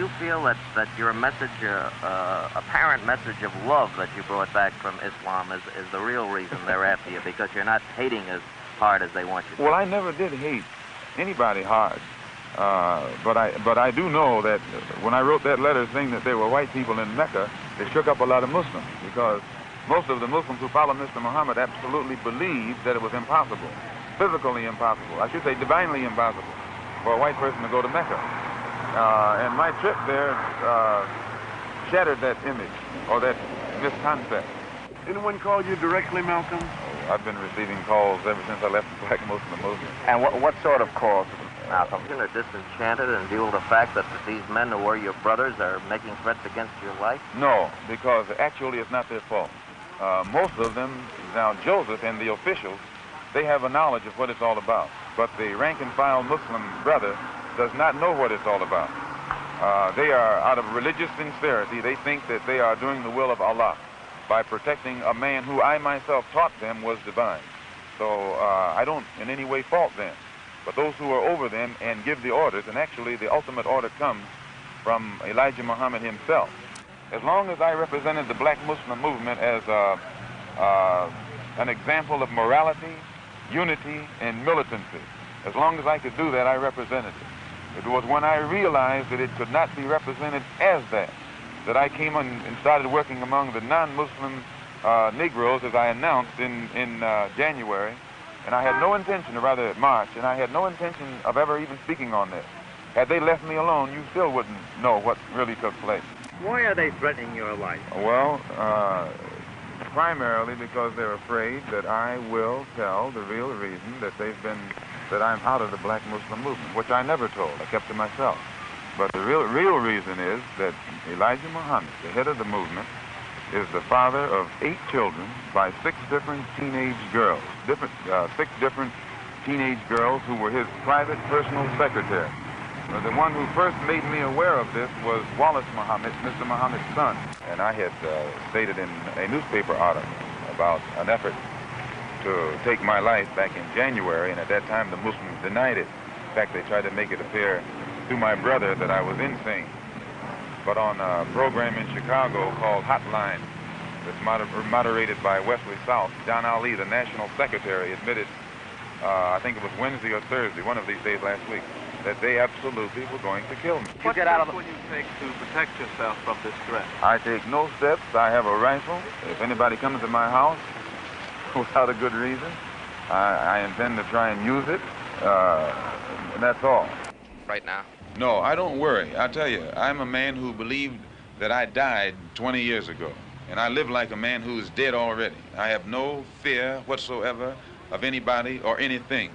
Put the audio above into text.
you feel that your message, apparent message of love that you brought back from Islam is the real reason they're after you, because you're not hating as hard as they want you to? Well, I never did hate anybody hard. But I do know that when I wrote that letter saying that there were white people in Mecca, it shook up a lot of Muslims, because most of the Muslims who follow Mr. Muhammad absolutely believed that it was impossible, physically impossible, I should say divinely impossible, for a white person to go to Mecca. And my trip there shattered that image, or that misconcept. Anyone call you directly, Malcom? I've been receiving calls ever since I left the Black Muslim movement. And what sort of calls, Malcom? You're disenchanted in view of the fact that these men who were your brothers are making threats against your life? No, because actually it's not their fault. Most of them, now Joseph and the officials, they have a knowledge of what it's all about. But the rank-and-file Muslim brother does not know what it's all about. They are, out of religious sincerity, they think that they are doing the will of Allah by protecting a man who I myself taught them was divine. So I don't in any way fault them. But those who are over them and give the orders, and actually the ultimate order comes from Elijah Muhammad himself. As long as I represented the Black Muslim movement as an example of morality, unity, and militancy, as long as I could do that, I represented it. It was when I realized that it could not be represented as that I came on and started working among the non-Muslim Negroes, as I announced in January. And I had no intention, or rather March, and I had no intention of ever even speaking on this. Had they left me alone, you still wouldn't know what really took place. Why are they threatening your life? Well, primarily because they're afraid that I will tell the real reason that that I'm out of the Black Muslim movement, which I never told. I kept to myself. But the real reason is that Elijah Muhammad, the head of the movement, is the father of 8 children by 6 different teenage girls, 6 different teenage girls who were his private personal secretary. The one who first made me aware of this was Wallace Muhammad, Mr. Muhammad's son. And I had stated in a newspaper article about an effort to take my life back in January, and at that time the Muslims denied it. In fact, they tried to make it appear through my brother that I was insane. But on a program in Chicago called Hotline, that's moderated by Wesley South, John Ali, the national secretary, admitted, I think it was Wednesday or Thursday, one of these days last week, that they absolutely were going to kill me. What steps will you take to protect yourself from this threat? I take no steps. I have a rifle. If anybody comes to my house without a good reason, I intend to try and use it, and that's all. Right now? No, I don't worry. I tell you, I'm a man who believed that I died 20 years ago, and I live like a man who's dead already. I have no fear whatsoever of anybody or anything.